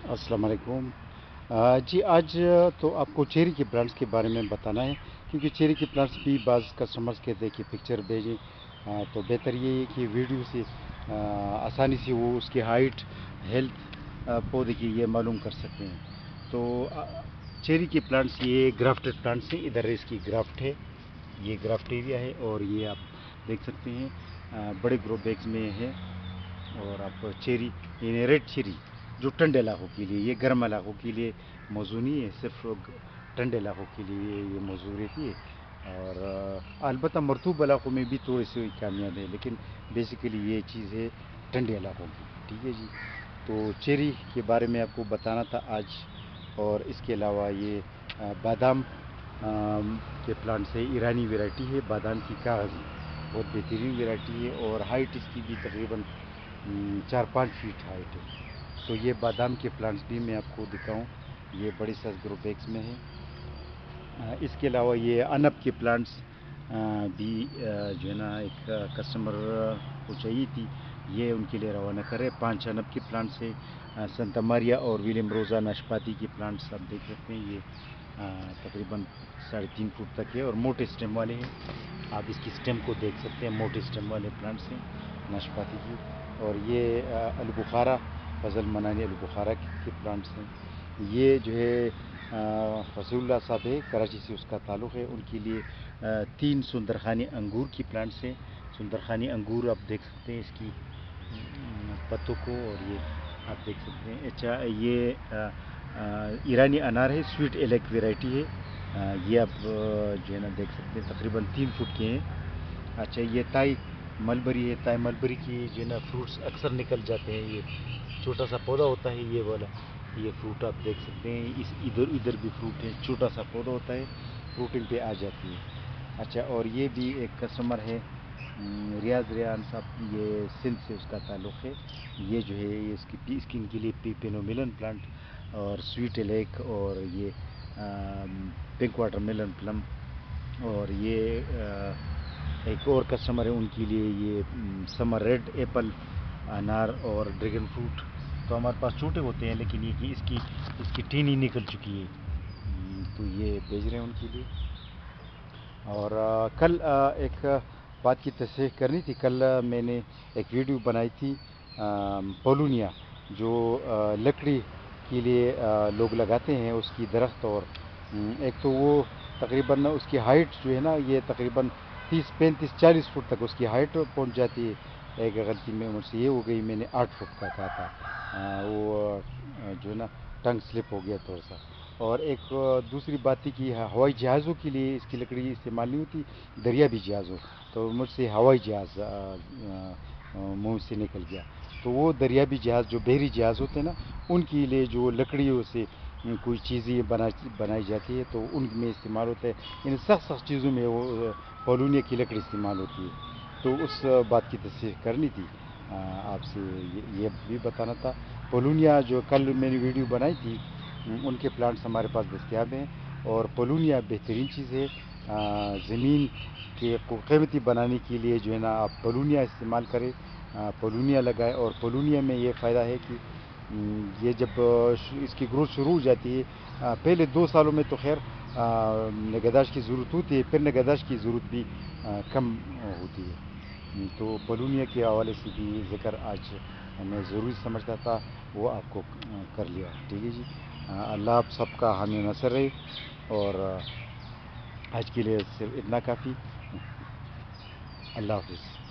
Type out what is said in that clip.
अस्सलाम वालेकुम। जी आज तो आपको चेरी के प्लांट्स के बारे में बताना है, क्योंकि चेरी के प्लांट्स भी बाज़ कस्टमर्स कहते हैं कि पिक्चर भेजें। तो बेहतर ये है कि वीडियो से आसानी से वो उसकी हाइट, हेल्थ पौधे की ये मालूम कर सकते हैं। तो चेरी के प्लांट्स ये ग्राफ्टेड प्लांट्स हैं। इधर इसकी ग्राफ्ट है, ये ग्राफ्ट एरिया है, और ये आप देख सकते हैं बड़े ग्रो बैग्स में है। और आप चेरी, यानी रेड चेरी, जो ठंडे इलाकों के लिए, ये गर्म इलाकों के लिए मौजू नहीं है, सिर्फ ठंडे इलाकों के लिए ये मौजू रहती है। और अलबत्ता मरतूब इलाकों में भी थोड़ी सी कामयाब है, लेकिन बेसिकली ये चीज़ है ठंडे इलाकों की। ठीक है जी। तो चेरी के बारे में आपको बताना था आज। और इसके अलावा ये बादाम के प्लांट से ईरानी वैरायटी है, बादाम की कागज़ी, बहुत बेहतरीन वैरायटी है। और हाइट इसकी भी तकरीबन 4-5 फीट हाइट है। तो ये बादाम के प्लांट्स भी मैं आपको दिखाऊं, ये बड़े साइज ग्रो बैग्स में है। इसके अलावा ये अनब के प्लांट्स भी जो है ना, एक कस्टमर को चाहिए थी, ये उनके लिए रवाना करे। 5 अनब के प्लांट्स है। संता मारिया और विलियम रोज़ा नाशपाती के प्लांट्स आप देख सकते हैं। ये तकरीबन 3.5 फुट तक है और मोटे स्टेम वाले हैं। आप इसकी स्टेम को देख सकते हैं, मोटे स्टेम वाले प्लांट्स हैं नाशपाती की। और ये अलबुखारा, फजल मनानी अलबुखारा के प्लांट्स हैं। ये जो है फसूल्ला साहब है, कराची से उसका ताल्लुक़ है। उनके लिए 3 सुंदरखानी अंगूर की प्लांट्स हैं। सुंदरखानी अंगूर आप देख सकते हैं इसकी पत्तों को, और ये आप देख सकते हैं। अच्छा, ये ईरानी अनार है, स्वीट एलेक वैरायटी है। ये आप जो है ना देख सकते हैं, तकरीबन 3 फुट के हैं। अच्छा, ये ताई मलबरी है। ताई मलबरी की जो है ना फ्रूट्स अक्सर निकल जाते हैं। ये छोटा सा पौधा होता है ये वाला, ये फ्रूट आप देख सकते हैं। इस इधर इधर भी फ्रूट है, छोटा सा पौधा होता है, फ्रूटिंग पे आ जाती है। अच्छा, और ये भी एक कस्टमर है रियाज रियान साहब, ये सिंध से उसका ताल्लुक़ है। ये जो है ये इसकी स्किन के लिए पेनोमिलन प्लांट और स्वीट एलेक, और ये पिंक वाटर मेलन प्लम। और ये एक और कस्टमर है, उनके लिए ये समर रेड एप्पल, अनार और ड्रैगन फ्रूट। तो हमारे पास छोटे होते हैं, लेकिन ये कि इसकी इसकी टीनी निकल चुकी है, तो ये भेज रहे हैं उनके लिए। और कल एक बात की तस्दीक करनी थी। कल मैंने एक वीडियो बनाई थी पोलूनिया, जो लकड़ी के लिए लोग लगाते हैं, उसकी दरख्त। और एक तो वो तकरीबन उसकी हाइट जो है ना, ये तकरीबन 30-35-40 फुट तक उसकी हाइट पहुंच जाती है। एक गलती में मुझसे ये हो गई, मैंने 8 फुट का कहा था। वो जो है ना टंग स्लिप हो गया थोड़ा सा। और एक दूसरी बात थी कि हवाई जहाज़ों के लिए इसकी लकड़ी इस्तेमाल नहीं होती, दरियावी जहाज़ों। तो मुझसे हवाई जहाज़ मुंह से निकल गया। तो वो दरियावी जहाज़, जो बहरी जहाज़ होते हैं ना, उनके लिए जो लकड़ियों से कोई चीज़ें बनाई जाती है, तो उनमें इस्तेमाल होता है। इन सख्त सख्त चीज़ों में वो पोलूनिया की लकड़ी इस्तेमाल होती है। तो उस बात की तस्दीक करनी थी आपसे, ये भी बताना था। पोलूनिया जो कल मैंने वीडियो बनाई थी, उनके प्लांट्स हमारे पास दस्तियाब हैं। और पोलूनिया बेहतरीन चीज़ है। ज़मीन के को कीमती बनाने के लिए जो है ना, आप पोलूनिया इस्तेमाल करें, पोलूनिया लगाएं। और पोलूनिया में ये फ़ायदा है कि ये जब इसकी ग्रोथ शुरू हो जाती है, पहले 2 सालों में तो खैर निगहदाश्त की ज़रूरत होती है, फिर निगहदाश्त की ज़रूरत भी कम होती है। तो पोलूनिया के हवाले से भी ज़िक्र आज मैं ज़रूरी समझता था, वो आपको कर लिया। ठीक है जी। अल्लाह आप सबका हामी नसर रहे। और आज के लिए सिर्फ इतना काफ़ी। अल्लाह हाफिज़।